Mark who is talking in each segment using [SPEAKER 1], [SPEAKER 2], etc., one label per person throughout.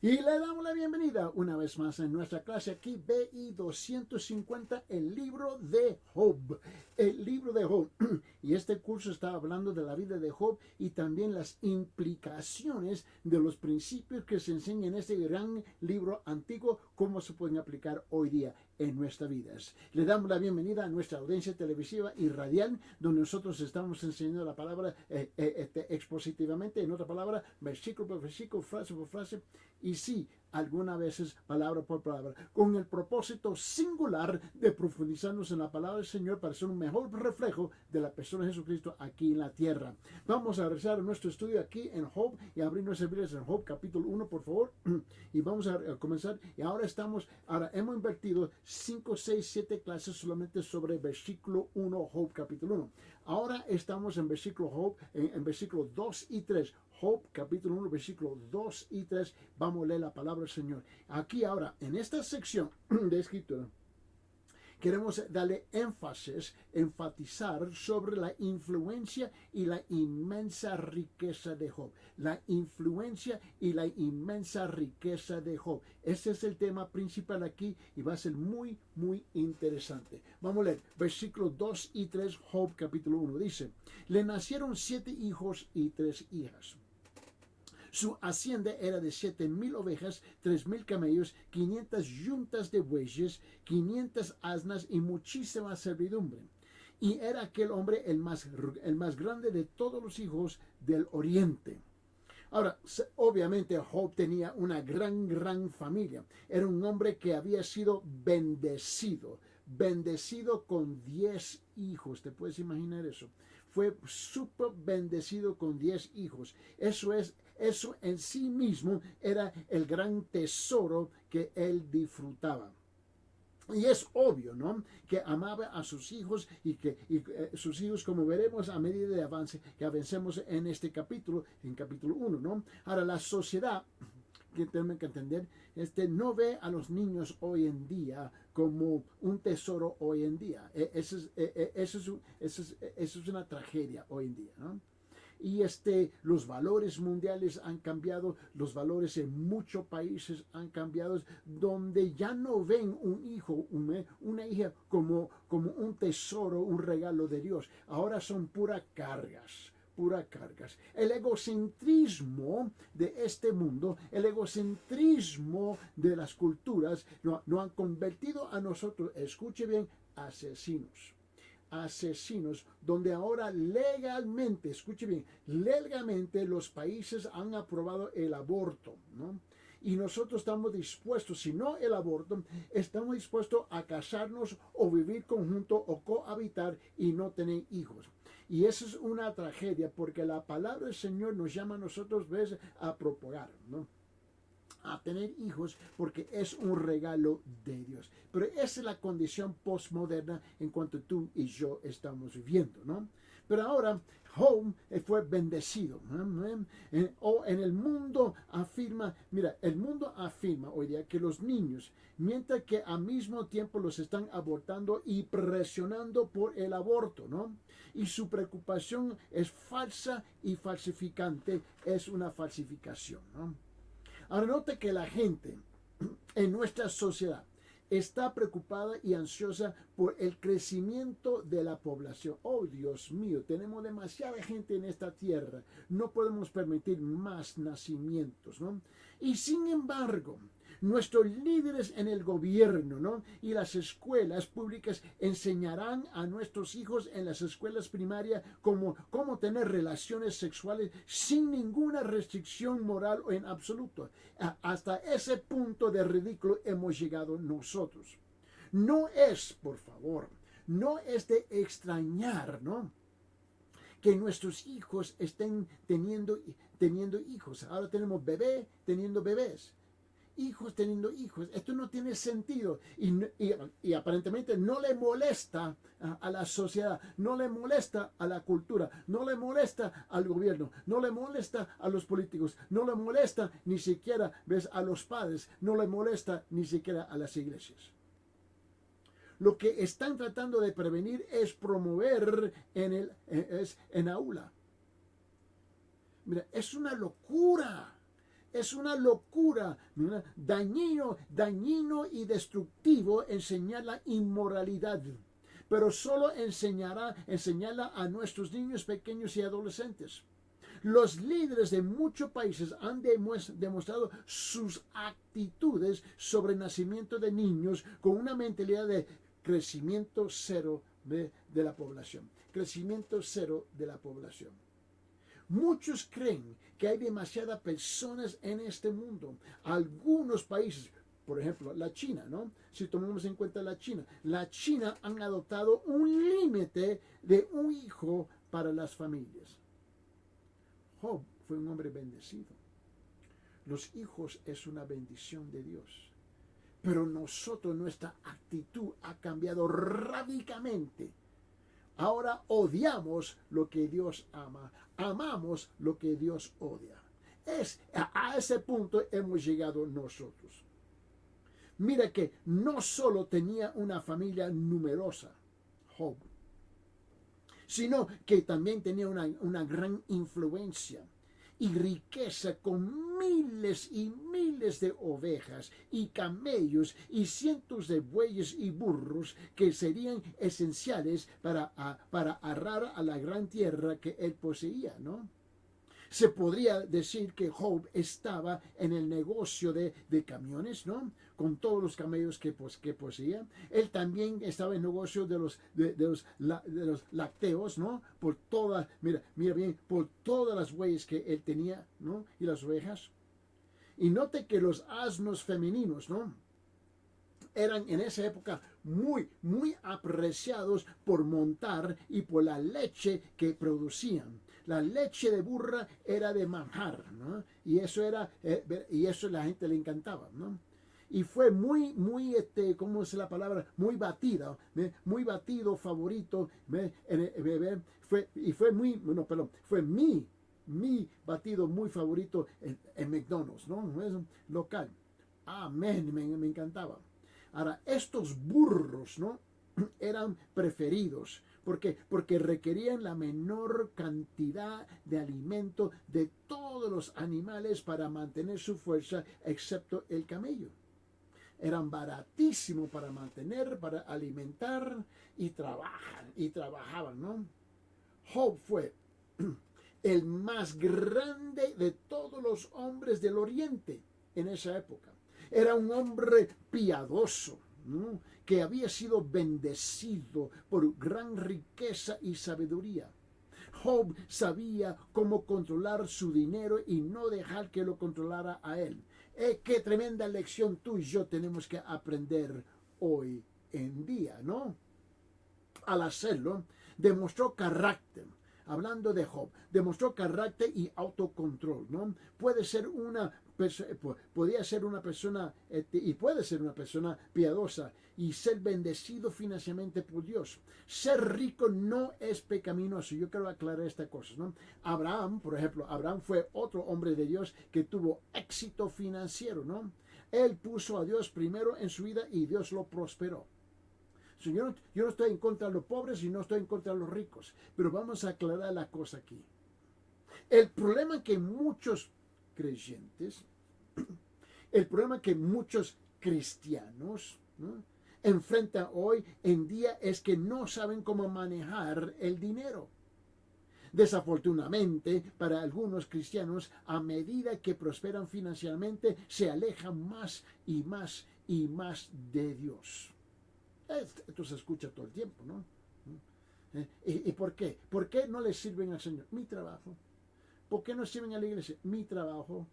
[SPEAKER 1] Y le damos la bienvenida una vez más en nuestra clase aquí, BI 250, el libro de Job. El libro de Job. Y este curso está hablando de la vida de Job y también las implicaciones de los principios que se enseñan en este gran libro antiguo, cómo se pueden aplicar hoy día en nuestras vidas. Le damos la bienvenida a nuestra audiencia televisiva y radial, donde nosotros estamos enseñando la palabra expositivamente, en otra palabra, versículo por versículo, frase por frase, y sí, algunas veces palabra por palabra, con el propósito singular de profundizarnos en la palabra del Señor para ser un mejor reflejo de la persona de Jesucristo aquí en la tierra. Vamos a regresar a nuestro estudio aquí en Job y abrir nuestras Biblias en Job capítulo 1, por favor, y vamos a comenzar. Y ahora hemos invertido 5, 6, 7 clases solamente sobre versículo 1, Job capítulo 1. Ahora estamos en versículo Job, en versículo 2 y 3. Job capítulo 1, versículo 2 y 3. Vamos a leer la palabra del Señor. Aquí ahora, en esta sección de escritura, queremos darle enfatizar sobre la influencia y la inmensa riqueza de Job. La influencia y la inmensa riqueza de Job. Ese es el tema principal aquí y va a ser muy, muy interesante. Vamos a leer versículos 2 y 3, Job capítulo 1. Dice, le nacieron 7 hijos y 3 hijas. Su hacienda era de 7,000 ovejas, 3,000 camellos, 500 yuntas de bueyes, 500 asnas y muchísima servidumbre. Y era aquel hombre el más grande de todos los hijos del oriente. Ahora, obviamente Job tenía una gran familia. Era un hombre que había sido bendecido con 10 hijos. ¿Te puedes imaginar eso? Fue súper bendecido con 10 hijos. Eso en sí mismo era el gran tesoro que él disfrutaba. Y es obvio, ¿no?, que amaba a sus hijos y sus hijos, como veremos a medida de avance, que avancemos en este capítulo, en capítulo 1, ¿no? Ahora, la sociedad, que tenemos que entender, no ve a los niños hoy en día como un tesoro hoy en día. Eso es una tragedia hoy en día, ¿no? Y los valores mundiales han cambiado, los valores en muchos países han cambiado, donde ya no ven un hijo, una hija como un tesoro, un regalo de Dios. Ahora son puras cargas. El egocentrismo de este mundo, el egocentrismo de las culturas, nos han convertido a nosotros, escuche bien, asesinos, donde ahora legalmente, escuche bien, legalmente los países han aprobado el aborto, ¿no? Y nosotros estamos dispuestos, si no el aborto, estamos dispuestos a casarnos o vivir conjunto o cohabitar y no tener hijos. Y eso es una tragedia porque la palabra del Señor nos llama a nosotros, ¿ves?, a propagar, ¿no?, a tener hijos, porque es un regalo de Dios. Pero esa es la condición postmoderna en cuanto tú y yo estamos viviendo, ¿no? Pero ahora Job fue bendecido, ¿no? O en el mundo afirma, mira, el mundo afirma hoy día que los niños, mientras que al mismo tiempo los están abortando y presionando por el aborto, ¿no? Y su preocupación es falsa y falsificante, es una falsificación, ¿no? Ahora note que la gente en nuestra sociedad está preocupada y ansiosa por el crecimiento de la población. Oh, Dios mío, tenemos demasiada gente en esta tierra. No podemos permitir más nacimientos, ¿no? Y sin embargo, nuestros líderes en el gobierno, ¿no?, y las escuelas públicas enseñarán a nuestros hijos en las escuelas primarias cómo tener relaciones sexuales sin ninguna restricción moral o en absoluto. Hasta ese punto de ridículo hemos llegado nosotros. No es, por favor, no es de extrañar, ¿no?, que nuestros hijos estén teniendo hijos. Ahora tenemos bebés teniendo bebés, hijos teniendo hijos. Esto no tiene sentido y aparentemente no le molesta a la sociedad, no le molesta a la cultura, no le molesta al gobierno, no le molesta a los políticos, no le molesta ni siquiera, ves, a los padres, no le molesta ni siquiera a las iglesias. Lo que están tratando de prevenir es promover en aula. Mira, es una locura. Es una locura, ¿verdad? Dañino y destructivo enseñar la inmoralidad. Pero solo enseñarla a nuestros niños pequeños y adolescentes. Los líderes de muchos países han demostrado sus actitudes sobre el nacimiento de niños con una mentalidad de crecimiento cero de la población. Crecimiento cero de la población. Muchos creen que hay demasiadas personas en este mundo. Algunos países, por ejemplo, la China, ¿no? Si tomamos en cuenta la China han adoptado un límite de un hijo para las familias. Job fue un hombre bendecido. Los hijos es una bendición de Dios. Pero nosotros, nuestra actitud ha cambiado radicalmente. Ahora odiamos lo que Dios ama. Amamos lo que Dios odia. A ese punto hemos llegado nosotros. Mira que no solo tenía una familia numerosa, Job, sino que también tenía una gran influencia y riqueza con miles y miles de ovejas y camellos y cientos de bueyes y burros que serían esenciales para arar a la gran tierra que él poseía, ¿no? Se podría decir que Job estaba en el negocio de camiones, ¿no? Con todos los camellos que poseía. Él también estaba en el negocio de los lácteos, ¿no? Mira bien, por todas las bueyes que él tenía, ¿no? Y las ovejas. Y note que los asnos femeninos, ¿no? Eran en esa época muy apreciados por montar y por la leche que producían. La leche de burra era de manjar, ¿no? Y eso la gente le encantaba, ¿no? Y fue ¿cómo es la palabra? Muy batida, muy batido, favorito, fue mi batido muy favorito en McDonald's, ¿no? Es un local. Amén, me encantaba. Ahora, estos burros, ¿no? Eran preferidos. ¿Por qué? Porque requerían la menor cantidad de alimento de todos los animales para mantener su fuerza, excepto el camello. Eran baratísimos para mantener, para alimentar y trabajaban, ¿no? Job fue el más grande de todos los hombres del Oriente en esa época. Era un hombre piadoso, ¿no? Que había sido bendecido por gran riqueza y sabiduría. Job sabía cómo controlar su dinero y no dejar que lo controlara a él. Qué tremenda lección tú y yo tenemos que aprender hoy en día, ¿no? Al hacerlo, demostró carácter. Hablando de Job, demostró carácter y autocontrol, ¿no? Podía ser una persona y puede ser una persona piadosa y ser bendecido financieramente por Dios. Ser rico no es pecaminoso. Yo quiero aclarar esta cosa, ¿no? Abraham, por ejemplo, Abraham fue otro hombre de Dios que tuvo éxito financiero, ¿no? Él puso a Dios primero en su vida y Dios lo prosperó. Yo no estoy en contra de los pobres y no estoy en contra de los ricos, pero vamos a aclarar la cosa aquí. El problema que muchos creyentes, el problema que muchos cristianos, ¿no?, enfrentan hoy en día es que no saben cómo manejar el dinero. Desafortunadamente, para algunos cristianos, a medida que prosperan financieramente, se alejan más y más y más de Dios. Esto se escucha todo el tiempo, ¿no? ¿Y por qué? ¿Por qué no le sirven al Señor? Mi trabajo. ¿Por qué no sirven a la iglesia? Mi trabajo.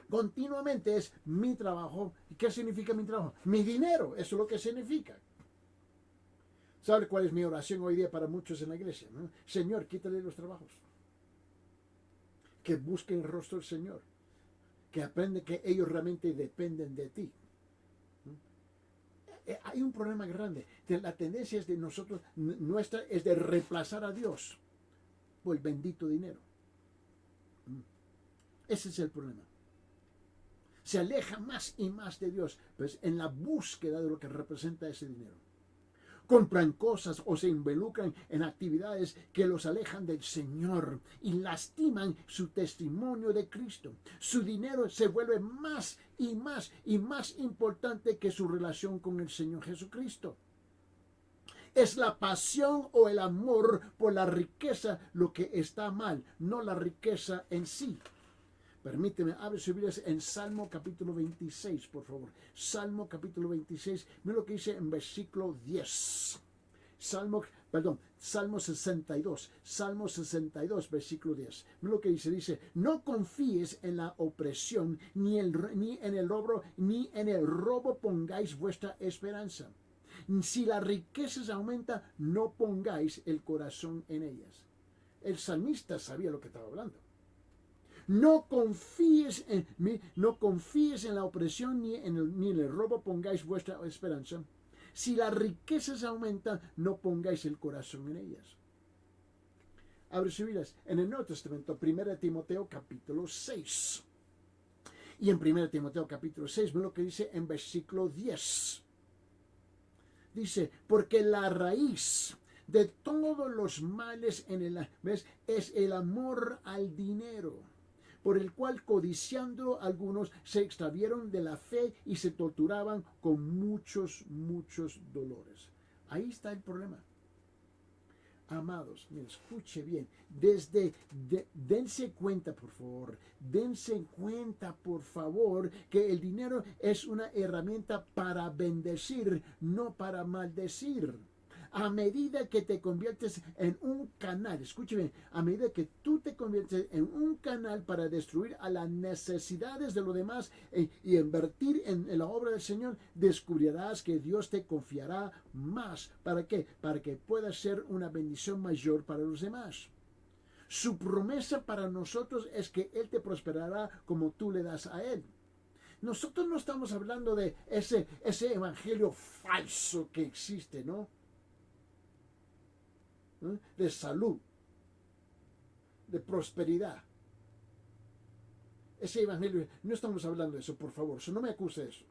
[SPEAKER 1] Continuamente es mi trabajo. ¿Y qué significa mi trabajo? Mi dinero. Eso es lo que significa. ¿Sabe cuál es mi oración hoy día para muchos en la iglesia, ¿no? Señor, quítale los trabajos. Que busquen el rostro del Señor. Que aprenden que ellos realmente dependen de ti. Hay un problema grande. La tendencia es de nosotros, nuestra, es de reemplazar a Dios por el bendito dinero. Ese es el problema. Se aleja más y más de Dios, pues, en la búsqueda de lo que representa ese dinero. compran cosas o se involucran en actividades que los alejan del Señor y lastiman su testimonio de Cristo. Su dinero se vuelve más y más y más importante que su relación con el Señor Jesucristo. Es la pasión o el amor por la riqueza lo que está mal, no la riqueza en sí. Permíteme, abre sus Biblias en Salmo capítulo 26, por favor. Salmo capítulo 26, mira lo que dice en versículo 10. Salmo 62, Salmo 62, versículo 10. Mira lo que dice, no confíes en la opresión, ni en el robo pongáis vuestra esperanza. Si la riqueza se aumenta, no pongáis el corazón en ellas. El salmista sabía lo que estaba hablando. No confíes en la opresión ni en el robo pongáis vuestra esperanza. Si las riquezas aumentan, no pongáis el corazón en ellas. Abre sus Biblias en el Nuevo Testamento, 1 Timoteo capítulo 6. Y en 1 Timoteo capítulo 6, ve lo que dice en versículo 10. Dice, porque la raíz de todos los males es el amor al dinero, por el cual codiciando algunos se extravieron de la fe y se torturaban con muchos dolores. Ahí está el problema. Amados, me escuche bien, dense cuenta por favor, que el dinero es una herramienta para bendecir, no para maldecir. A medida que te conviertes en un canal, escuche bien, a medida que tú te conviertes en un canal para destruir a las necesidades de los demás y invertir en la obra del Señor, descubrirás que Dios te confiará más. ¿Para qué? Para que puedas ser una bendición mayor para los demás. Su promesa para nosotros es que Él te prosperará como tú le das a Él. Nosotros no estamos hablando de ese evangelio falso que existe, ¿no? De salud, de prosperidad. Ese evangelio, no estamos hablando de eso, por favor, no me acuse de eso.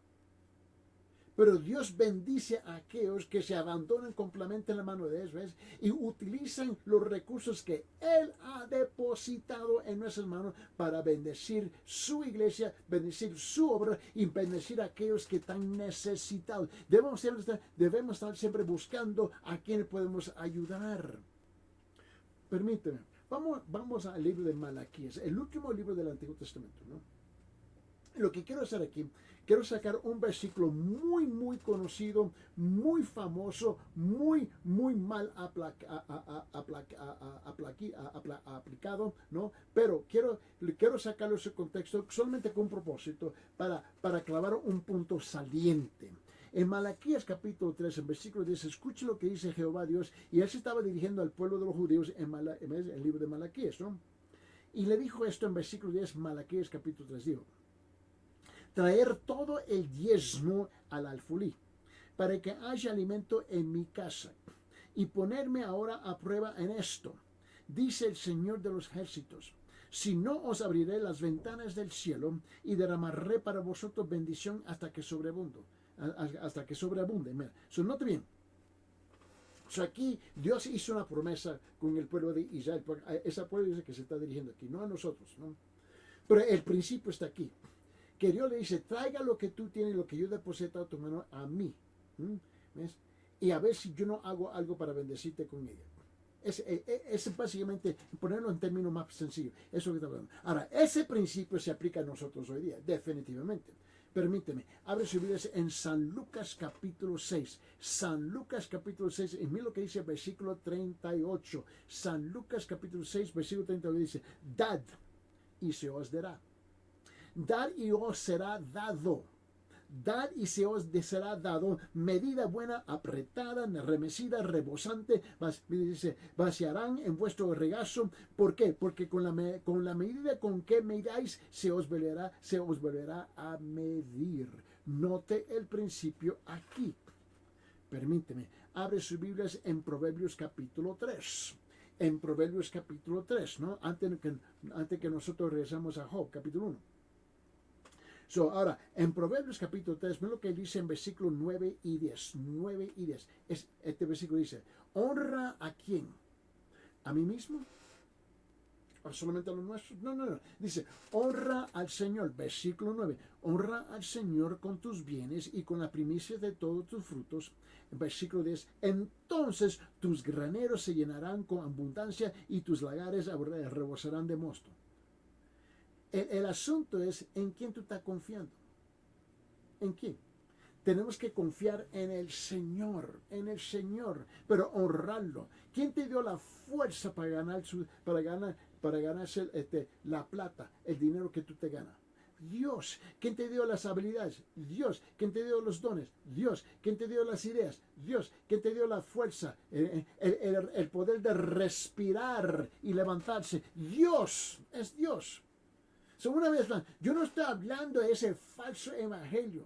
[SPEAKER 1] Pero Dios bendice a aquellos que se abandonan completamente en la mano de Él, ¿ves? Y utilizan los recursos que Él ha depositado en nuestras manos para bendecir su iglesia, bendecir su obra y bendecir a aquellos que están necesitados. Debemos estar siempre buscando a quien podemos ayudar. Permíteme, vamos al libro de Malaquías, el último libro del Antiguo Testamento, ¿no? Lo que quiero hacer aquí, quiero sacar un versículo muy conocido, muy famoso, muy mal aplicado, ¿no? Pero quiero sacarlo de su contexto solamente con un propósito para clavar un punto saliente. En Malaquías capítulo 3, en versículo 10, escuche lo que dice Jehová Dios, y Él se estaba dirigiendo al pueblo de los judíos en el libro de Malaquías, ¿no? Y le dijo esto en versículo 10, Malaquías capítulo 3, dijo, traer todo el diezmo al alfolí, para que haya alimento en mi casa, y ponerme ahora a prueba en esto, dice el Señor de los ejércitos, si no os abriré las ventanas del cielo, y derramaré para vosotros bendición hasta que sobreabunde. Mira, note bien. Aquí Dios hizo una promesa con el pueblo de Israel. Esa pueblo dice que se está dirigiendo aquí, no a nosotros, ¿no? Pero el principio está aquí. Que Dios le dice, traiga lo que tú tienes, lo que yo he depositado a tu mano, a mí. ¿Ves? Y a ver si yo no hago algo para bendecirte con ella. Es básicamente, ponerlo en términos más sencillos. Eso que está hablando. Ahora, ese principio se aplica a nosotros hoy día, definitivamente. Permíteme, abre su Biblia en San Lucas capítulo 6. San Lucas capítulo 6, y mira lo que dice el versículo 38. San Lucas capítulo 6, versículo 38 dice, dad y se os dará. Dad y os será dado. Dad y se os será dado, medida buena, apretada, remecida, rebosante, dice, vaciarán en vuestro regazo. ¿Por qué? Porque con la medida con que medáis, se os volverá a medir. Note el principio aquí. Permíteme, abre sus Biblias en Proverbios capítulo 3. En Proverbios capítulo 3, ¿no? Antes que nosotros regresamos a Job, capítulo 1. Ahora, en Proverbios capítulo 3, mira lo que dice en versículo 9 y 10. 9 y 10. Este versículo dice, ¿honra a quién? ¿A mí mismo? ¿O solamente a los nuestros? No, no, no. Dice, honra al Señor. Versículo 9. Honra al Señor con tus bienes y con la primicia de todos tus frutos. Versículo 10. Entonces tus graneros se llenarán con abundancia y tus lagares rebosarán de mosto. El asunto es en quién tú estás confiando. ¿En quién? Tenemos que confiar en el Señor, pero honrarlo. ¿Quién te dio la fuerza para ganarse la plata, el dinero que tú te ganas? Dios. ¿Quién te dio las habilidades? Dios. ¿Quién te dio los dones? Dios. ¿Quién te dio las ideas? Dios. ¿Quién te dio la fuerza? El poder de respirar y levantarse. Dios. Es Dios. Una vez más, yo no estoy hablando de ese falso evangelio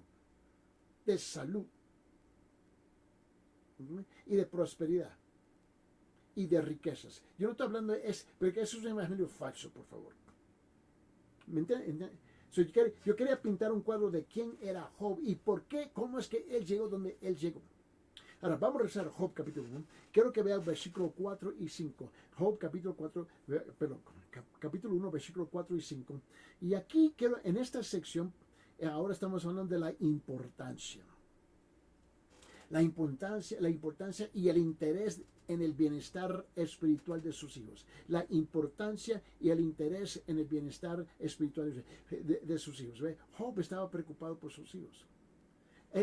[SPEAKER 1] de salud y de prosperidad y de riquezas. Yo no estoy hablando de eso, porque eso es un evangelio falso, por favor. ¿Me entienden? Yo quería pintar un cuadro de quién era Job y por qué, cómo es que él llegó donde él llegó. Ahora, vamos a rezar Job capítulo 1. Quiero que vean versículo 4 y 5. Job capítulo 4, perdón, capítulo 1, versículo 4 y 5. Y aquí quiero, en esta sección, ahora estamos hablando de la importancia. La importancia y el interés en el bienestar espiritual de sus hijos. La importancia y el interés en el bienestar espiritual de sus hijos. ¿Ve? Job estaba preocupado por sus hijos.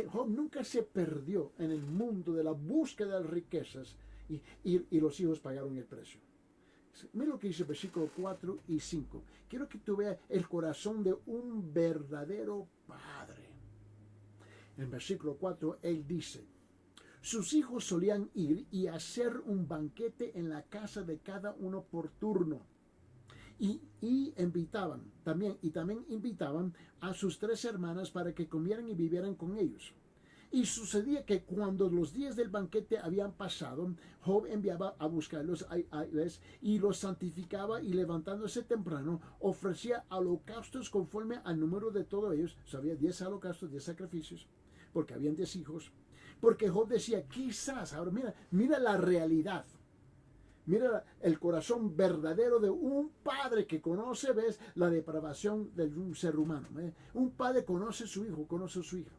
[SPEAKER 1] Job nunca se perdió en el mundo de la búsqueda de riquezas y los hijos pagaron el precio. Mira lo que dice versículo 4 y 5. Quiero que tú veas el corazón de un verdadero padre. En versículo 4 él dice, sus hijos solían ir y hacer un banquete en la casa de cada uno por turno. Y también invitaban a sus 3 hermanas para que comieran y vivieran con ellos. Y sucedía que cuando los días del banquete habían pasado, Job enviaba a buscarlos y los santificaba y levantándose temprano ofrecía holocaustos conforme al número de todos ellos. O sea, había 10 holocaustos, 10 sacrificios, porque habían 10 hijos. Porque Job decía, quizás, ahora mira la realidad. Mira el corazón verdadero de un padre que conoce, ves, la depravación de un ser humano. Un padre conoce a su hijo, conoce a su hija.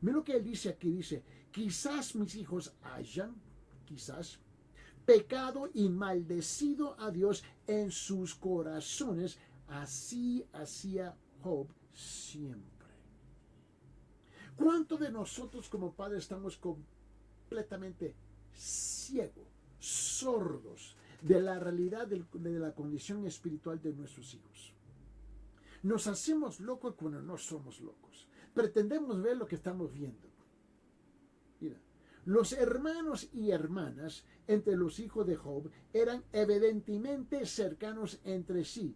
[SPEAKER 1] Mira lo que él dice aquí, dice, quizás mis hijos hayan, quizás, pecado y maldecido a Dios en sus corazones. Así hacía Job siempre. ¿Cuántos de nosotros como padres estamos completamente ciegos, sordos de la realidad de la condición espiritual de nuestros hijos? Nos hacemos locos cuando no somos locos. Pretendemos ver lo que estamos viendo. Mira, los hermanos y hermanas entre los hijos de Job eran evidentemente cercanos entre sí.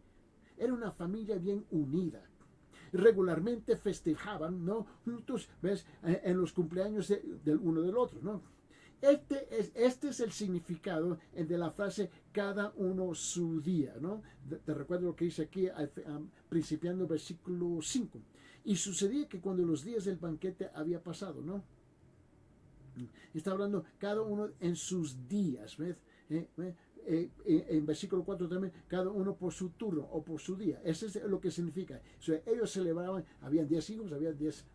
[SPEAKER 1] Era una familia bien unida. Regularmente festejaban, ¿no?, juntos, ¿ves?, en los cumpleaños del uno del otro, ¿no? Este es el significado de la frase cada uno su día, ¿no? Te recuerdo lo que dice aquí, principiando el versículo 5. Y sucedía que cuando los días del banquete había pasado, ¿no? Está hablando cada uno en sus días, ¿ves? En versículo 4 también, cada uno por su turno o por su día. Eso es lo que significa. O sea, ellos celebraban, habían 10 hijos, habían 10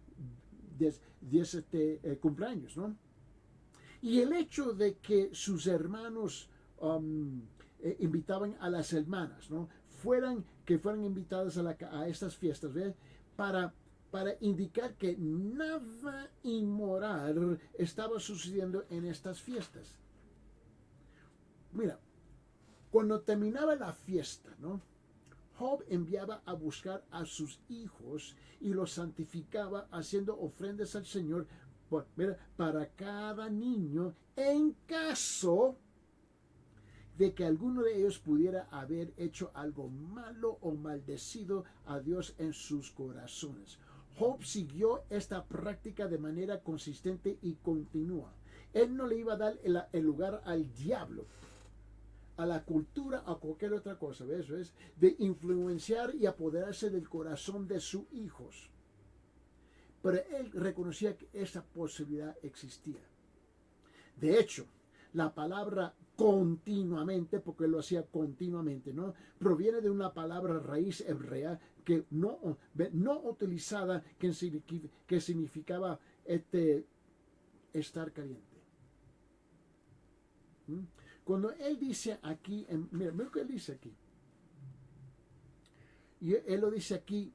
[SPEAKER 1] cumpleaños, ¿no? Y el hecho de que sus hermanos invitaban a las hermanas, ¿no?, que fueran invitadas a estas fiestas, ¿ves?, para indicar que nada inmoral estaba sucediendo en estas fiestas. Mira, cuando terminaba la fiesta, ¿no?, Job enviaba a buscar a sus hijos y los santificaba haciendo ofrendas al Señor para cada niño, en caso de que alguno de ellos pudiera haber hecho algo malo o maldecido a Dios en sus corazones. Job siguió esta práctica de manera consistente y continua. Él no le iba a dar el lugar al diablo, a la cultura, a cualquier otra cosa, ¿ves? De influenciar y apoderarse del corazón de sus hijos. pero él reconocía que esa posibilidad existía. De hecho, la palabra continuamente, porque él lo hacía continuamente, ¿no? Proviene de una palabra raíz hebrea que no utilizada, que significaba estar caliente. ¿Mm? Cuando él dice aquí, mira lo que él dice aquí. Y él lo dice aquí,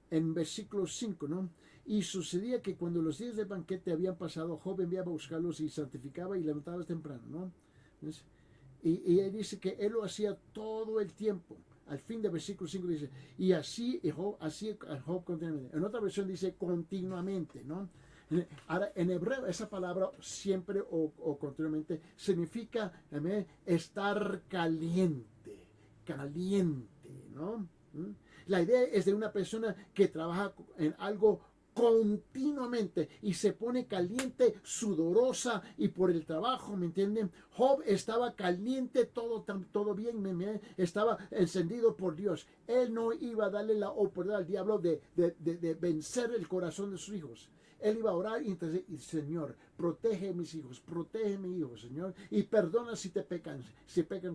[SPEAKER 1] en versículo 5, ¿no? Y sucedía que cuando los días del banquete habían pasado, Job enviaba a buscarlos y santificaba y levantaba temprano, ¿no? Y él dice que él lo hacía todo el tiempo. Al fin del versículo 5 dice, y así Job continuamente. En otra versión dice continuamente, ¿no? Ahora, en hebreo, esa palabra siempre o continuamente significa estar caliente, ¿no? La idea es de una persona que trabaja en algo continuamente y se pone caliente, sudorosa y por el trabajo, ¿me entienden? Job estaba caliente, todo bien, estaba encendido por Dios. Él no iba a darle la oportunidad al diablo de vencer el corazón de sus hijos. Él iba a orar y Señor, protege a mis hijos, protege a mi hijo, Señor, y perdona si pecan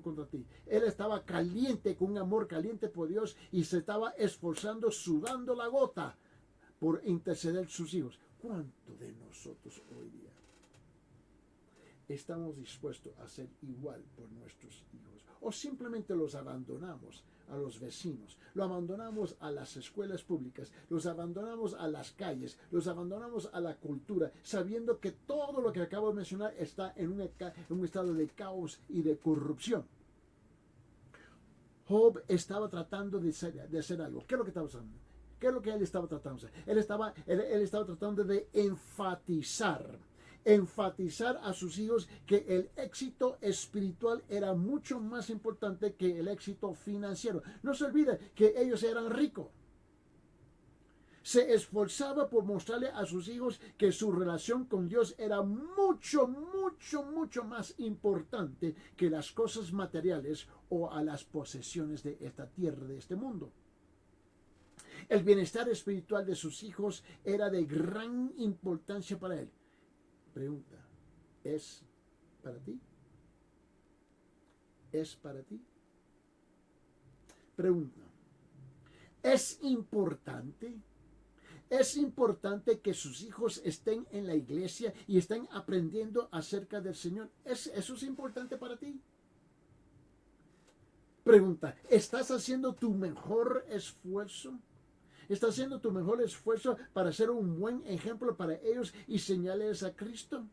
[SPEAKER 1] contra ti. Él estaba caliente, con un amor caliente por Dios y se estaba esforzando, sudando la gota por interceder sus hijos. ¿Cuánto de nosotros hoy día estamos dispuestos a ser igual por nuestros hijos? O simplemente los abandonamos a los vecinos, lo abandonamos a las escuelas públicas, los abandonamos a las calles, los abandonamos a la cultura, sabiendo que todo lo que acabo de mencionar está en un estado de caos y de corrupción. Job estaba tratando de hacer algo. ¿Qué es lo que estaba haciendo? ¿Qué es lo que él estaba tratando de hacer? Él estaba tratando de enfatizar a sus hijos que el éxito espiritual era mucho más importante que el éxito financiero. No se olvide que ellos eran ricos. Se esforzaba por mostrarle a sus hijos que su relación con Dios era mucho, mucho, mucho más importante que las cosas materiales o a las posesiones de esta tierra, de este mundo. El bienestar espiritual de sus hijos era de gran importancia para él. Pregunta, ¿es para ti? ¿Es para ti? Pregunta, ¿es importante? ¿Es importante que sus hijos estén en la iglesia y estén aprendiendo acerca del Señor? ¿Eso es importante para ti? Pregunta, ¿estás haciendo tu mejor esfuerzo? ¿Estás haciendo tu mejor esfuerzo para ser un buen ejemplo para ellos y señales a Cristo?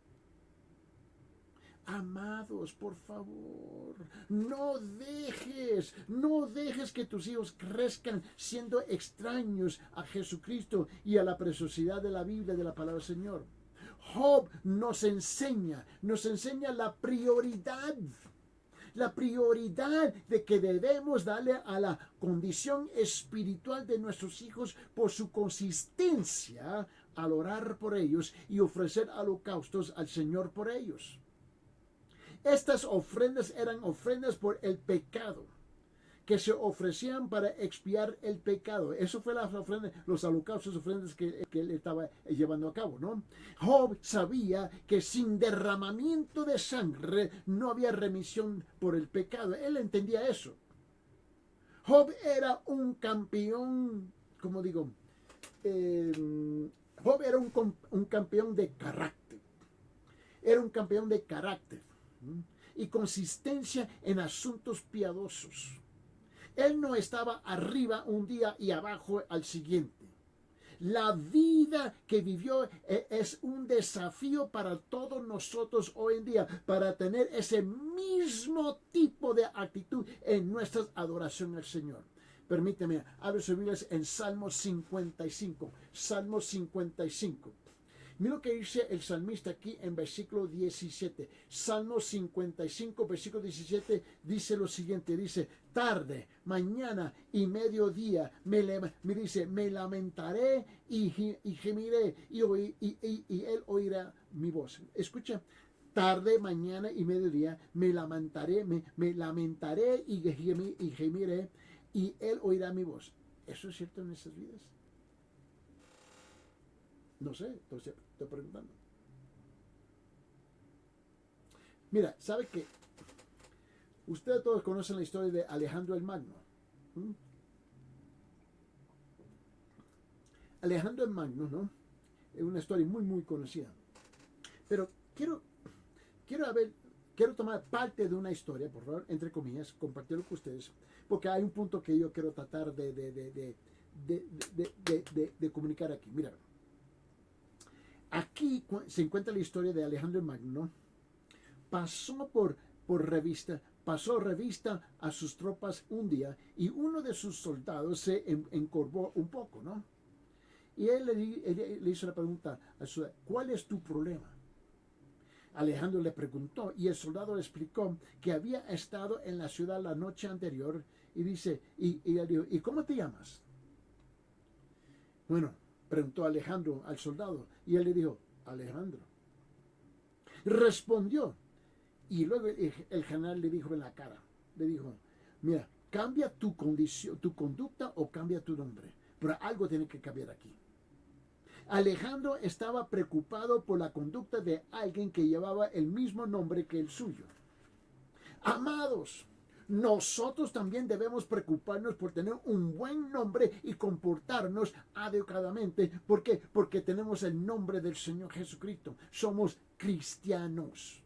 [SPEAKER 1] Amados, por favor, no dejes que tus hijos crezcan siendo extraños a Jesucristo y a la preciosidad de la Biblia, de la palabra del Señor. Job nos enseña la prioridad de que debemos darle a la condición espiritual de nuestros hijos por su consistencia al orar por ellos y ofrecer holocaustos al Señor por ellos. Estas ofrendas eran ofrendas por el pecado, que se ofrecían para expiar el pecado. Eso fue las ofrendas, los holocaustos, ofrendas que él estaba llevando a cabo, ¿no? Job sabía que sin derramamiento de sangre no había remisión por el pecado. Él entendía eso. Job era un campeón, como digo, Job era un campeón de carácter. Era un campeón de carácter y consistencia en asuntos piadosos. Él no estaba arriba un día y abajo al siguiente. La vida que vivió es un desafío para todos nosotros hoy en día, para tener ese mismo tipo de actitud en nuestra adoración al Señor. Permíteme, abre sus Biblias en Salmo 55. Salmo 55. Mira lo que dice el salmista aquí en versículo 17. Salmo 55, versículo 17, dice lo siguiente, dice, tarde, mañana y mediodía me lamentaré y gemiré y él oirá mi voz. Escucha, tarde, mañana y mediodía me lamentaré y gemiré y él oirá mi voz. ¿Eso es cierto en nuestras vidas? No sé, entonces estoy preguntando. Mira, ¿sabe qué? Ustedes todos conocen la historia de Alejandro el Magno. ¿Mm? Alejandro el Magno, ¿no? Es una historia muy, muy conocida. Pero quiero, a ver, quiero tomar parte de una historia, por favor, entre comillas, compartirlo con ustedes, porque hay un punto que yo quiero tratar de comunicar aquí. Mira, aquí se encuentra la historia de Alejandro el Magno. Pasó pasó revista a sus tropas un día y uno de sus soldados se encorvó un poco, ¿no? Y él le hizo la pregunta a su, ¿cuál es tu problema? Alejandro le preguntó y el soldado le explicó que había estado en la ciudad la noche anterior y dice, y él dijo, ¿y cómo te llamas? Bueno, preguntó Alejandro al soldado y él le dijo, Alejandro. Respondió y luego el general le dijo en la cara, le dijo, mira, cambia tu condición, tu conducta o cambia tu nombre, pero algo tiene que cambiar aquí. Alejandro estaba preocupado por la conducta de alguien que llevaba el mismo nombre que el suyo. Amados, nosotros también debemos preocuparnos por tener un buen nombre y comportarnos adecuadamente. ¿Por qué? Porque tenemos el nombre del Señor Jesucristo. Somos cristianos.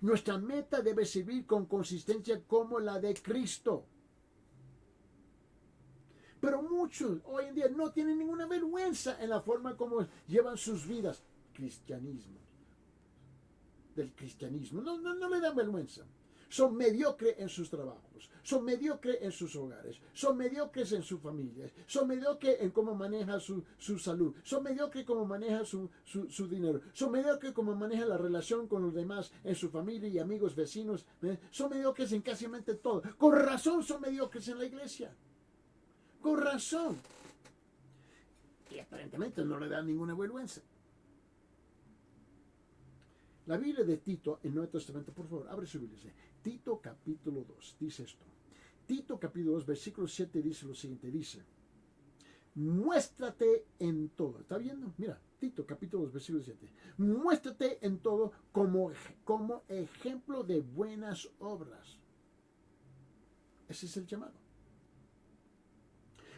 [SPEAKER 1] Nuestra meta debe servir con consistencia como la de Cristo. Pero muchos hoy en día no tienen ninguna vergüenza en la forma como llevan sus vidas. Cristianismo. Del cristianismo. No le dan vergüenza. Son mediocres en sus trabajos, son mediocres en sus hogares, son mediocres en sus familias, son mediocres en cómo maneja su salud, son mediocres cómo maneja su dinero, son mediocres cómo maneja la relación con los demás en su familia y amigos, vecinos, son mediocres en casi todo. Con razón son mediocres en la iglesia. Con razón. Y aparentemente no le dan ninguna vergüenza. La Biblia de Tito, en el Nuevo Testamento, por favor, abre su Biblia. Tito capítulo 2, dice esto. Tito capítulo 2, versículo 7 dice lo siguiente, dice, muéstrate en todo. ¿Está viendo? Mira, Tito capítulo 2, versículo 7. Muéstrate en todo como ejemplo de buenas obras. Ese es el llamado.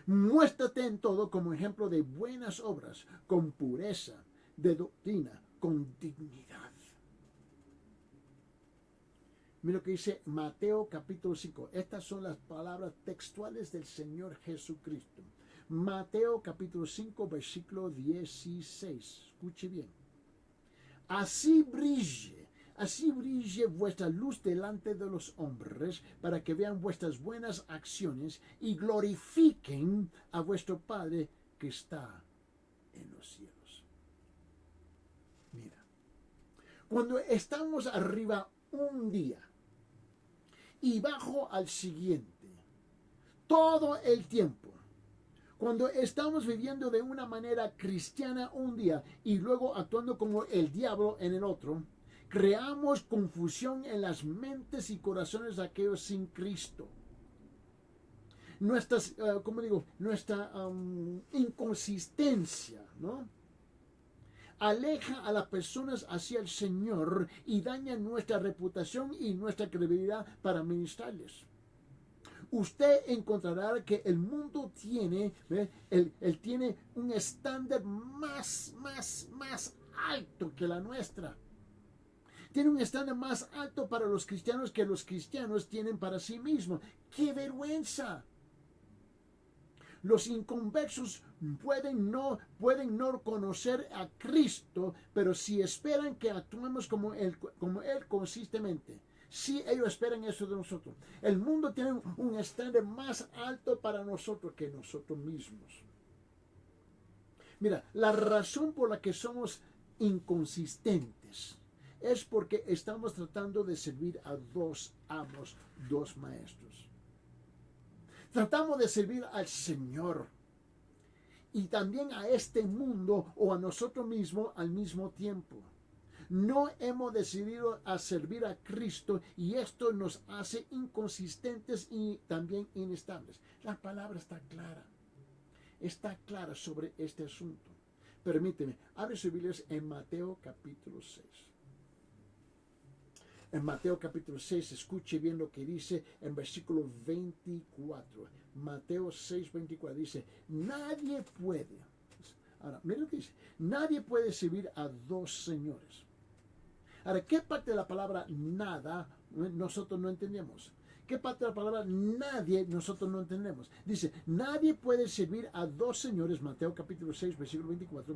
[SPEAKER 1] Muéstrate en todo como ejemplo de buenas obras, con pureza, de doctrina, con dignidad. Mira lo que dice Mateo capítulo 5. Estas son las palabras textuales del Señor Jesucristo. Mateo capítulo 5, versículo 16. Escuche bien. Así brille vuestra luz delante de los hombres, para que vean vuestras buenas acciones y glorifiquen a vuestro Padre que está en los cielos. Mira, cuando estamos arriba un día y bajo al siguiente, todo el tiempo, cuando estamos viviendo de una manera cristiana un día y luego actuando como el diablo en el otro, creamos confusión en las mentes y corazones de aquellos sin Cristo. Nuestra inconsistencia, ¿no? Aleja a las personas hacia el Señor y daña nuestra reputación y nuestra credibilidad para ministrarles. Usted encontrará que el mundo tiene, él tiene un estándar más alto que la nuestra. Tiene un estándar más alto para los cristianos que los cristianos tienen para sí mismos. ¡Qué vergüenza! Los inconversos pueden no conocer a Cristo, pero si esperan que actuemos como Él consistentemente. Si ellos esperan eso de nosotros. El mundo tiene un estándar más alto para nosotros que nosotros mismos. Mira, la razón por la que somos inconsistentes es porque estamos tratando de servir a dos amos, dos maestros. Tratamos de servir al Señor y también a este mundo o a nosotros mismos al mismo tiempo. No hemos decidido a servir a Cristo y esto nos hace inconsistentes y también inestables. La palabra está clara. está clara sobre este asunto. Permíteme, abre sus Biblias en Mateo capítulo 6. En Mateo capítulo 6, escuche bien lo que dice en versículo 24. Mateo 6, 24 dice, nadie puede. Ahora, mira lo que dice. Nadie puede servir a dos señores. Ahora, ¿qué parte de la palabra nada nosotros no entendemos? ¿Qué parte de la palabra nadie nosotros no entendemos? Dice, nadie puede servir a dos señores, Mateo capítulo 6, versículo 24.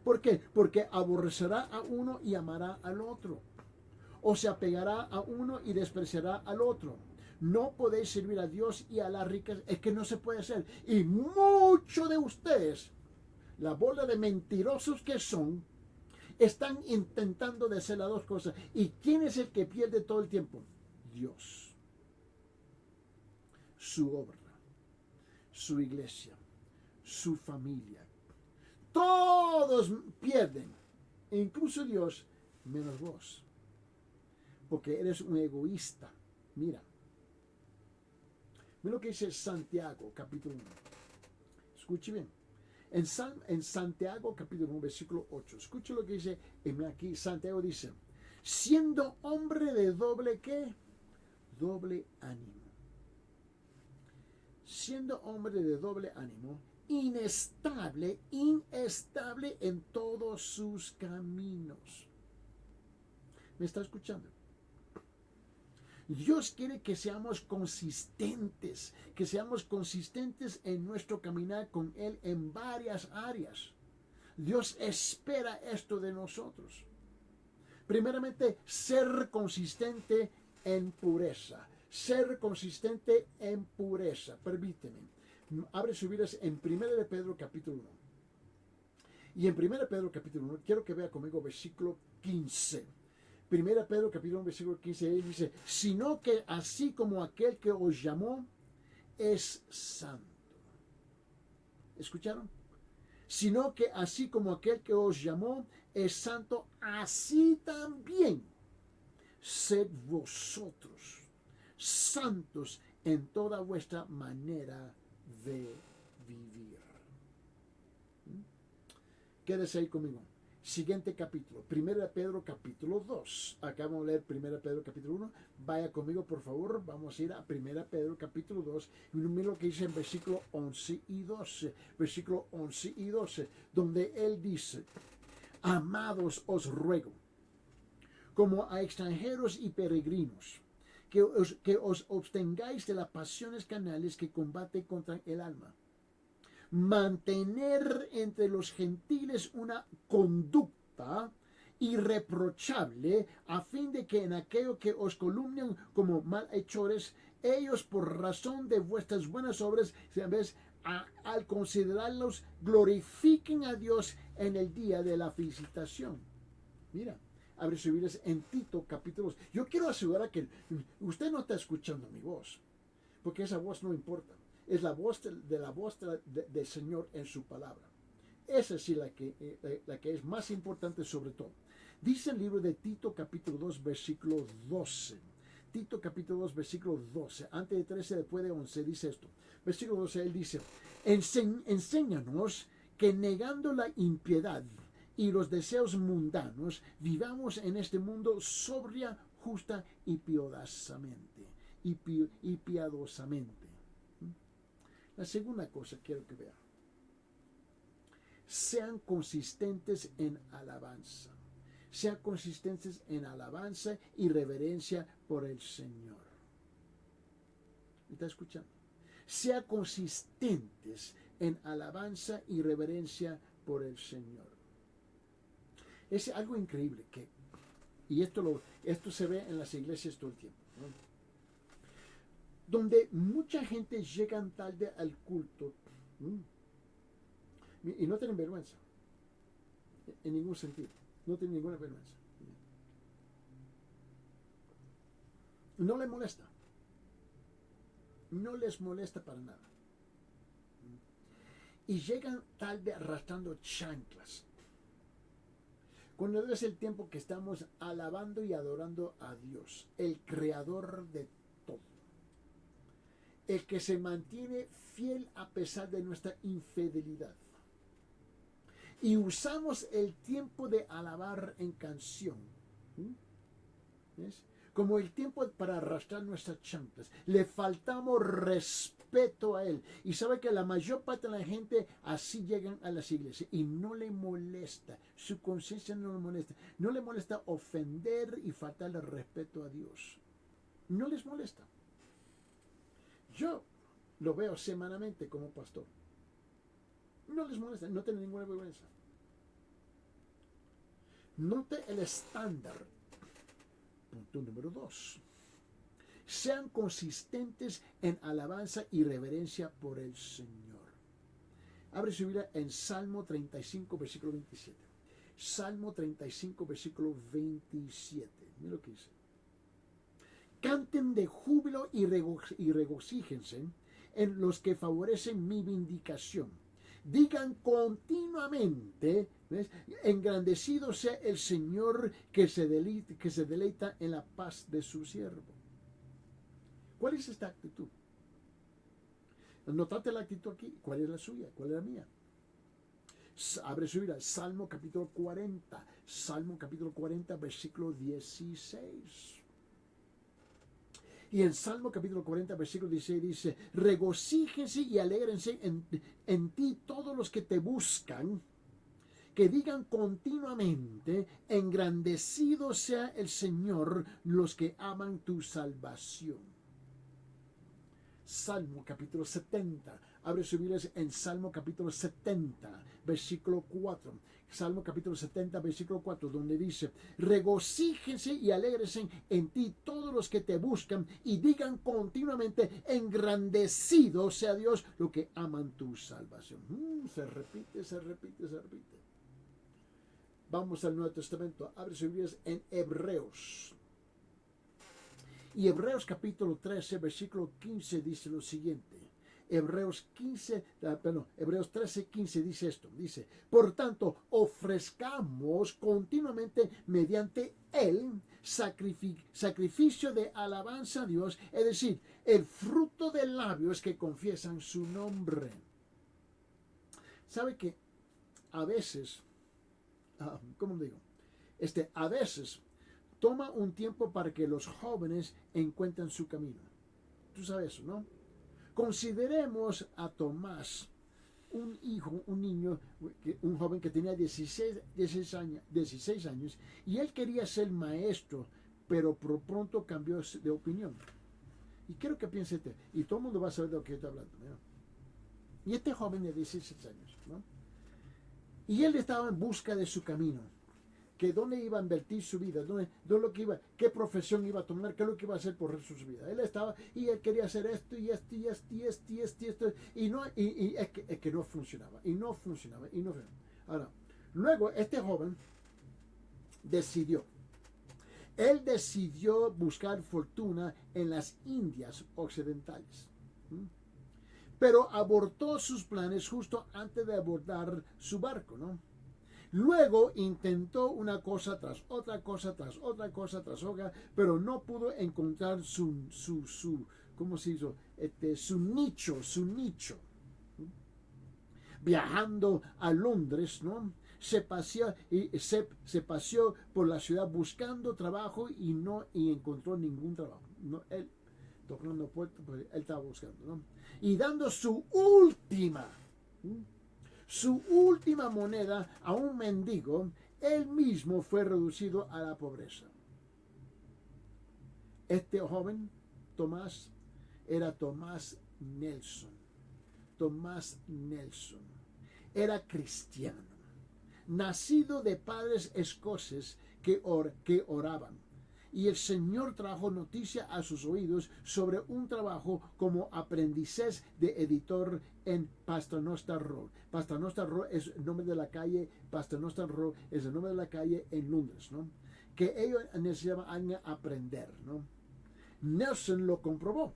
[SPEAKER 1] ¿Por qué? Porque aborrecerá a uno y amará al otro. O se apegará a uno y despreciará al otro. No podéis servir a Dios y a las riquezas. Es que no se puede hacer. Y muchos de ustedes, la bola de mentirosos que son, están intentando de hacer las dos cosas. ¿Y quién es el que pierde todo el tiempo? Dios. Su obra, su iglesia, su familia. Todos pierden, incluso Dios, menos vos. Porque eres un egoísta. Mira lo que dice Santiago, capítulo 1. Escuche bien. En Santiago, capítulo 1, versículo 8. Escuche lo que dice aquí. Santiago dice, siendo hombre de doble, ¿qué? Doble ánimo. Siendo hombre de doble ánimo, inestable en todos sus caminos. ¿Me está escuchando? Dios quiere que seamos consistentes en nuestro caminar con Él en varias áreas. Dios espera esto de nosotros. Primeramente, ser consistente en pureza. Ser consistente en pureza. Permíteme. Abre sus Biblias en 1 de Pedro capítulo 1. Y en 1 de Pedro capítulo 1, quiero que vea conmigo versículo 15. 1 Pedro capítulo 1, versículo 15, él dice, sino que así como aquel que os llamó es santo. ¿Escucharon? Sino que así como aquel que os llamó es santo, así también sed vosotros santos en toda vuestra manera de vivir. Quédese ahí conmigo. Siguiente capítulo, 1 Pedro capítulo 2. Acabamos de leer 1 Pedro capítulo 1. Vaya conmigo, por favor. Vamos a ir a 1 Pedro capítulo 2. Y mira lo que dice en versículo 11 y 12. Versículo 11 y 12. Donde él dice, amados os ruego, como a extranjeros y peregrinos, que os abstengáis de las pasiones carnales que combaten contra el alma. Mantener entre los gentiles una conducta irreprochable, a fin de que en aquello que os calumnian como malhechores, ellos por razón de vuestras buenas obras, al considerarlos, glorifiquen a Dios en el día de la felicitación. Mira, abre sus Biblias en Tito capítulo 2. Yo quiero asegurar que usted no está escuchando mi voz, porque esa voz no importa. Es la voz del Señor en su palabra. Esa sí la que es más importante sobre todo. Dice el libro de Tito capítulo 2 versículo 12. Tito capítulo 2 versículo 12. Antes de 13, después de 11 dice esto. Versículo 12 él dice, enséñanos que negando la impiedad y los deseos mundanos, vivamos en este mundo sobria, justa y piadosamente. La segunda cosa quiero que vean. Sean consistentes en alabanza. Sean consistentes en alabanza y reverencia por el Señor. ¿Me está escuchando? Sean consistentes en alabanza y reverencia por el Señor. Es algo increíble y esto se ve en las iglesias todo el tiempo, ¿no? Donde mucha gente llega tarde al culto y no tienen vergüenza en ningún sentido, no tienen ninguna vergüenza, no les molesta, para nada, y llegan tarde arrastrando chanclas, cuando es el tiempo que estamos alabando y adorando a Dios, el creador de todo, el que se mantiene fiel a pesar de nuestra infidelidad. Y usamos el tiempo de alabar en canción. ¿Ves? Como el tiempo para arrastrar nuestras chanclas. Le faltamos respeto a Él. Y sabe que la mayor parte de la gente así llegan a las iglesias. Y no le molesta. Su conciencia no le molesta. No le molesta ofender y faltarle respeto a Dios. No les molesta. Yo lo veo semanalmente como pastor. No les molesta. No tiene ninguna vergüenza. Note el estándar. Punto número 2. Sean consistentes en alabanza y reverencia por el Señor. Abre su Biblia en Salmo 35, versículo 27. Salmo 35, versículo 27. Mira lo que dice. Canten de júbilo y regocíjense en los que favorecen mi vindicación. Digan continuamente, ¿ves? Engrandecido sea el Señor que se deleita en la paz de su siervo. ¿Cuál es esta actitud? Notate la actitud aquí. ¿Cuál es la suya? ¿Cuál es la mía? Abre su Biblia, Salmo capítulo 40. Salmo capítulo 40, versículo 16. Y en Salmo capítulo 40, versículo 16 dice, regocíjense y alégrense en ti todos los que te buscan, que digan continuamente, engrandecido sea el Señor, los que aman tu salvación. Salmo capítulo 70. Abre su Biblia en Salmo capítulo 70, versículo 4. Salmo capítulo 70, versículo 4, donde dice, regocíjense y alégrense en ti todos los que te buscan y digan continuamente, engrandecido sea Dios, los que aman tu salvación. Se repite, se repite, se repite. Vamos al Nuevo Testamento. Abre sus Biblias en Hebreos. Y Hebreos capítulo 13, versículo 15 dice lo siguiente. Hebreos 13, 15 dice esto. Dice, por tanto, ofrezcamos continuamente mediante él sacrificio de alabanza a Dios, es decir, el fruto de labios que confiesan su nombre. ¿Sabe que a veces, ¿cómo digo? A veces toma un tiempo para que los jóvenes encuentren su camino. Tú sabes eso, ¿no? Consideremos a Tomás, un niño, un joven que tenía 16 años, y él quería ser maestro, pero por pronto cambió de opinión. Y quiero que piense, y todo el mundo va a saber de lo que estoy hablando, ¿no? Y este joven de 16 años, ¿no? Y él estaba en busca de su camino, que dónde iba a invertir su vida, qué profesión iba a tomar, qué es lo que iba a hacer por su vida. Él estaba, y él quería hacer esto, y esto, y esto, y esto, y esto, y esto, y es que no funcionaba, y no funcionaba, y no funcionaba. Ahora, luego este joven él decidió buscar fortuna en las Indias occidentales. Pero abortó sus planes justo antes de abordar su barco, ¿no? Luego intentó una cosa tras otra cosa, tras otra cosa, tras otra, pero no pudo encontrar ¿cómo se hizo? Su nicho. Viajando a Londres, ¿no? Se paseó por la ciudad buscando trabajo y encontró ningún trabajo. No, él tocando puertas, pues él estaba buscando, ¿no? Y dando su última moneda a un mendigo, él mismo fue reducido a la pobreza. Este joven, Tomás, era Tomás Nelson. Tomás Nelson era cristiano, nacido de padres escoceses que oraban. Y el Señor trajo noticia a sus oídos sobre un trabajo como aprendices de editor en Paternoster Row. Paternoster Row es el nombre de la calle, Paternoster Row es el nombre de la calle en Londres, ¿no? Que ellos necesitaban aprender, ¿no? Nelson lo comprobó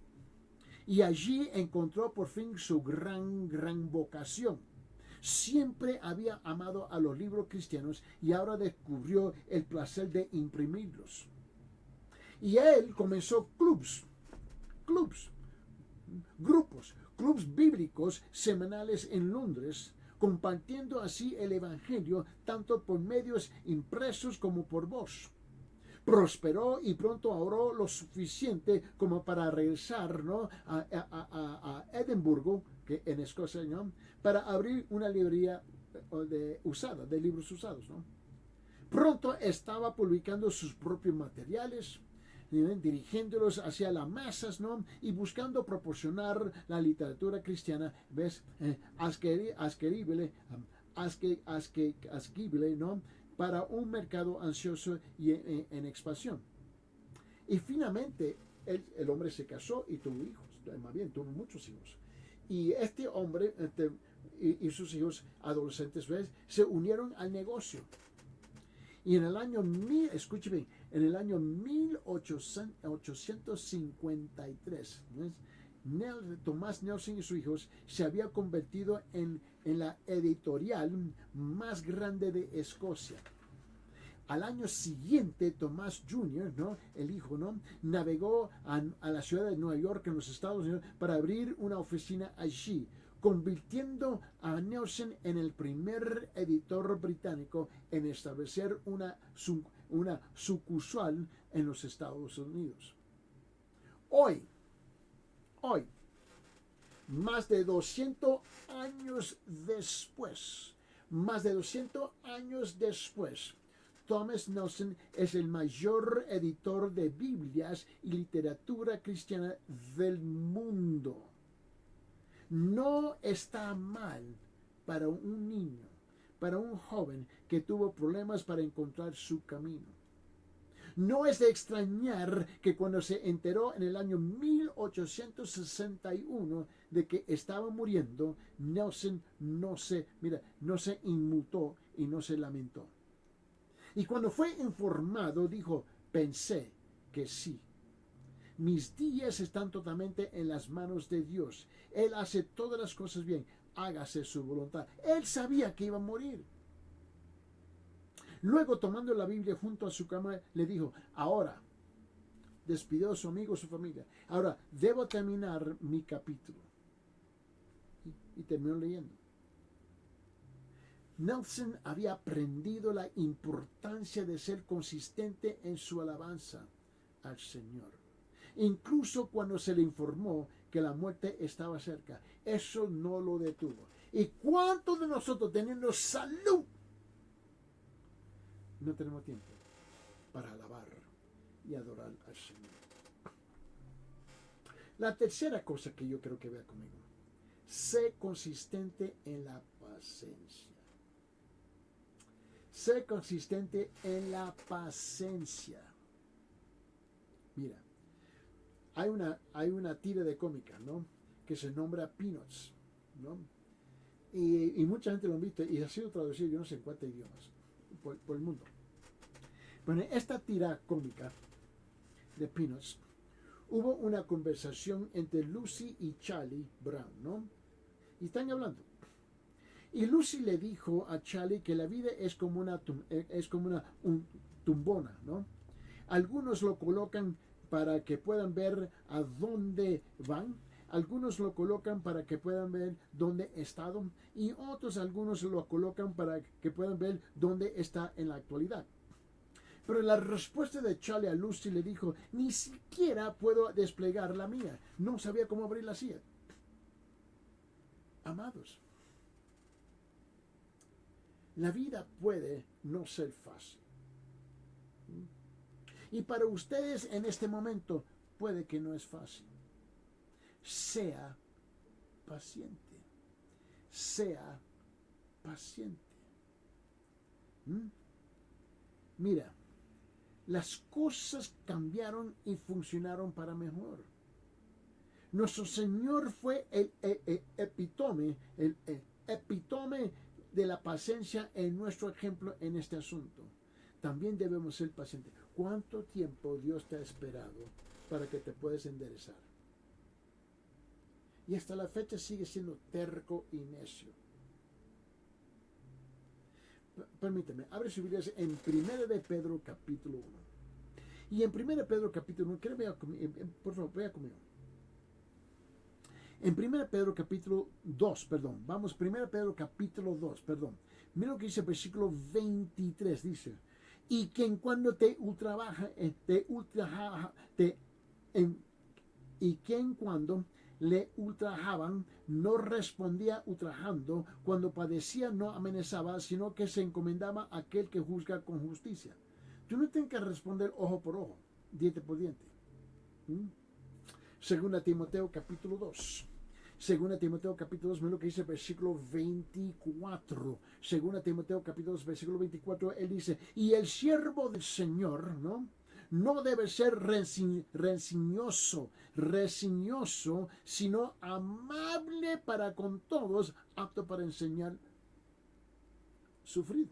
[SPEAKER 1] y allí encontró por fin su gran vocación. Siempre había amado a los libros cristianos y ahora descubrió el placer de imprimirlos. Y él comenzó clubs clubes bíblicos semanales en Londres, compartiendo así el Evangelio tanto por medios impresos como por voz. Prosperó y pronto ahorró lo suficiente como para regresar, ¿no?, a Edimburgo, que en Escocia, ¿no?, para abrir una librería de libros usados, ¿no? Pronto estaba publicando sus propios materiales, dirigiéndolos hacia las masas, ¿no?, y buscando proporcionar la literatura cristiana, ¿ves?, asequible, ¿no?, para un mercado ansioso y en expansión. Y finalmente el hombre se casó y tuvo hijos, más bien tuvo muchos hijos. Y este hombre y sus hijos adolescentes, ¿ves?, se unieron al negocio. Y en el año, escuche bien, en el año 1853, ¿ves?, Thomas Nelson y sus hijos se había convertido en la editorial más grande de Escocia. Al año siguiente, Thomas Jr., ¿no?, el hijo, ¿no?, navegó a la ciudad de Nueva York, en los Estados Unidos, para abrir una oficina allí, convirtiendo a Nelson en el primer editor británico en establecer una sucursal en los Estados Unidos. Hoy, más de 200 años después, Thomas Nelson es el mayor editor de Biblias y literatura cristiana del mundo. No está mal para un niño, para un joven que tuvo problemas para encontrar su camino. No es de extrañar que cuando se enteró en el año 1861 de que estaba muriendo, Nelson no se inmutó y no se lamentó. Y cuando fue informado, dijo: pensé que sí. Mis días están totalmente en las manos de Dios. Él hace todas las cosas bien. Hágase su voluntad. Él sabía que iba a morir. Luego, tomando la Biblia junto a su cama, le dijo: ahora, despidió a su amigo, su familia. Ahora, debo terminar mi capítulo. Y terminó leyendo. Nelson había aprendido la importancia de ser consistente en su alabanza al Señor, incluso cuando se le informó que la muerte estaba cerca. Eso no lo detuvo. ¿Y cuántos de nosotros, teniendo salud, no tenemos tiempo para alabar y adorar al Señor? La tercera cosa que yo creo que vea conmigo: sé consistente en la paciencia. Sé consistente en la paciencia. Mira, hay una tira de cómica, ¿no?, que se nombra Peanuts, ¿no? Y mucha gente lo ha visto y ha sido traducido yo no sé en cuántos idiomas por el mundo. Bueno, en esta tira cómica de Peanuts hubo una conversación entre Lucy y Charlie Brown, ¿no? Y están hablando. Y Lucy le dijo a Charlie que la vida es como una tumbona, ¿no? Algunos lo colocan para que puedan ver a dónde van, algunos lo colocan para que puedan ver dónde están, y algunos lo colocan para que puedan ver dónde está en la actualidad. Pero la respuesta de Charlie a Lucy le dijo: ni siquiera puedo desplegar la mía. No sabía cómo abrir la silla. Amados, la vida puede no ser fácil. Y para ustedes en este momento puede que no es fácil. Sea paciente. Sea paciente. Mira, las cosas cambiaron y funcionaron para mejor. Nuestro Señor fue el epítome de la paciencia en nuestro ejemplo en este asunto. También debemos ser pacientes. ¿Cuánto tiempo Dios te ha esperado para que te puedas enderezar? Y hasta la fecha sigue siendo terco y necio. Permíteme, abre su Biblia en 1 de Pedro capítulo 1. Y en 1 de Pedro capítulo 1, por favor, vea conmigo. En 1 Pedro capítulo 2, perdón, vamos, 1 Pedro capítulo 2, perdón. Mira lo que dice el versículo 23, dice, y quien cuando te ultrabaja, y quien cuando le ultrajaban no respondía ultrajando, cuando padecía no amenazaba, sino que se encomendaba a aquel que juzga con justicia. Tú no tienes que responder ojo por ojo, diente por diente. Segunda Timoteo capítulo 2. Segunda Timoteo capítulo 2, mira lo que dice el versículo 24. Segunda Timoteo capítulo 2, versículo 24, él dice, y el siervo del Señor, ¿no? No debe ser rencilloso, sino amable para con todos, apto para enseñar, sufrido.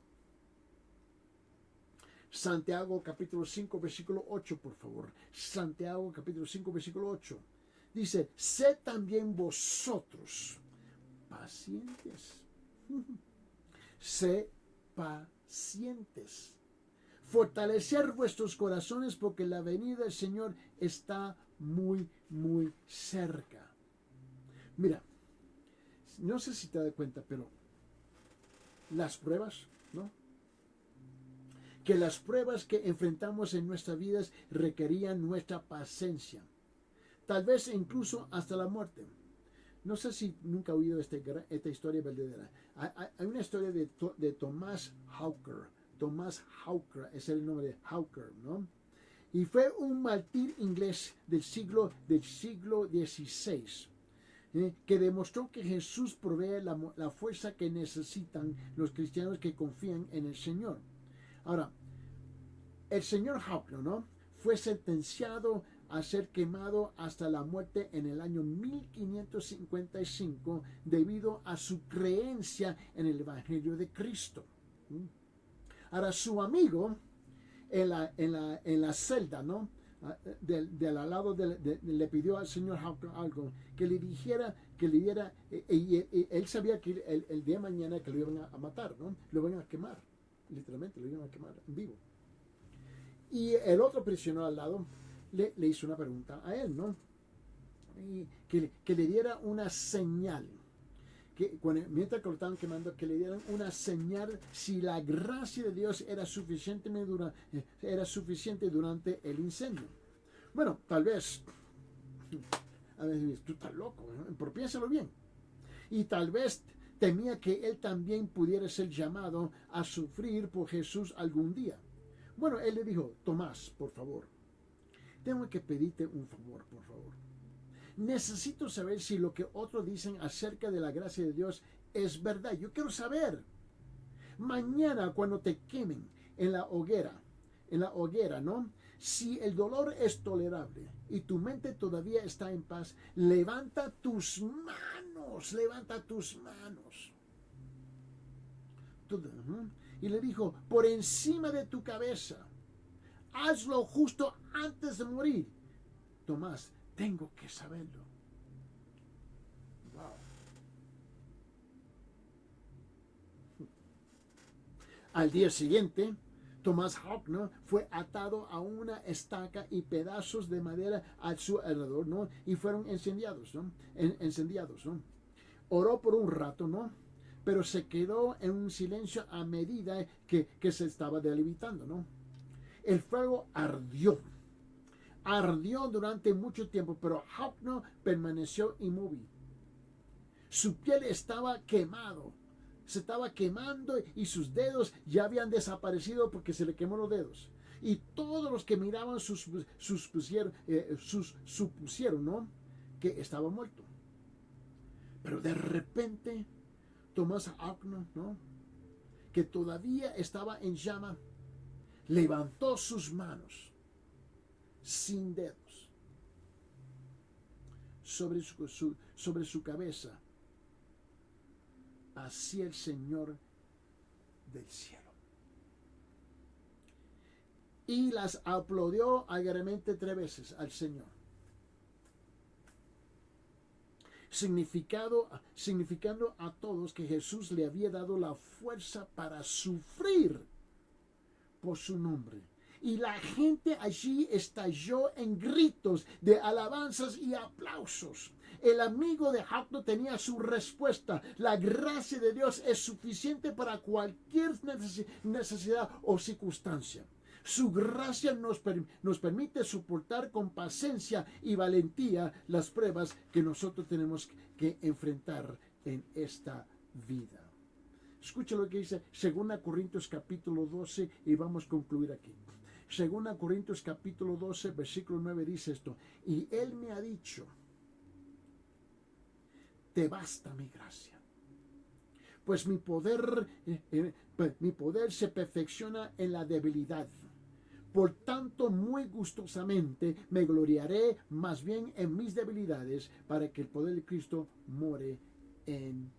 [SPEAKER 1] Santiago capítulo 5, versículo 8, por favor. Santiago capítulo 5, versículo 8. Dice, sed también vosotros pacientes. Sé pacientes. Fortalecer vuestros corazones porque la venida del Señor está muy, muy cerca. Mira, no sé si te das cuenta, pero las pruebas, ¿no? Que las pruebas que enfrentamos en nuestras vidas requerían nuestra paciencia. Tal vez incluso hasta la muerte. No sé si nunca he oído esta historia verdadera. Hay una historia de Thomas Hawker. Thomas Hawker es el nombre de Hawker, ¿no? Y fue un mártir inglés del siglo XVI, que demostró que Jesús provee la fuerza que necesitan los cristianos que confían en el Señor. Ahora, el señor Hawker, ¿no? Fue sentenciado a ser quemado hasta la muerte en el año 1555 debido a su creencia en el Evangelio de Cristo. Ahora, su amigo en la celda, ¿no? Del al lado le pidió al señor Hawker algo, que le diera, y él sabía que el día de mañana que lo iban a matar, ¿no? Lo iban a quemar, literalmente, lo iban a quemar en vivo. Y el otro prisionero al lado le hizo una pregunta a él, ¿no? Y que le diera una señal. Mientras que lo estaban quemando, que le dieran una señal si la gracia de Dios era suficiente durante el incendio. Bueno, tal vez, a veces tú estás loco, ¿no? Pero piénsalo bien. Y tal vez temía que él también pudiera ser llamado a sufrir por Jesús algún día. Bueno, él le dijo, Tomás, por favor, tengo que pedirte un favor, por favor. Necesito saber si lo que otros dicen acerca de la gracia de Dios es verdad. Yo quiero saber. Mañana cuando te quemen en la hoguera, ¿no? Si el dolor es tolerable y tu mente todavía está en paz, levanta tus manos. Y le dijo, por encima de tu cabeza, hazlo justo antes de morir. Tomás, tengo que saberlo. Wow. Al día siguiente, Tomás Hawker fue atado a una estaca y pedazos de madera a su alrededor, ¿no? Y fueron incendiados, ¿no? Oró por un rato, ¿no? Pero se quedó en un silencio a medida que se estaba debilitando, ¿no? El fuego ardió durante mucho tiempo, pero Hawker permaneció inmóvil. Su piel estaba se estaba quemando y sus dedos ya habían desaparecido porque se le quemó los dedos. Y todos los que miraban supusieron, ¿no? Que estaba muerto. Pero de repente, Tomás Hawker, ¿no? Que todavía estaba en llama, levantó sus manos sin dedos sobre su cabeza hacia el Señor del cielo y las aplaudió alegremente 3 veces al Señor, significando a todos que Jesús le había dado la fuerza para sufrir por su nombre. Y la gente allí estalló en gritos de alabanzas y aplausos. El amigo de Jacob tenía su respuesta. La gracia de Dios es suficiente para cualquier necesidad o circunstancia. Su gracia nos permite soportar con paciencia y valentía las pruebas que nosotros tenemos que enfrentar en esta vida. Escucha lo que dice 2 Corintios capítulo 12 y vamos a concluir aquí. 2 Corintios capítulo 12, versículo 9 dice esto: y Él me ha dicho, te basta mi gracia, pues mi poder se perfecciona en la debilidad. Por tanto, muy gustosamente me gloriaré más bien en mis debilidades, para que el poder de Cristo more en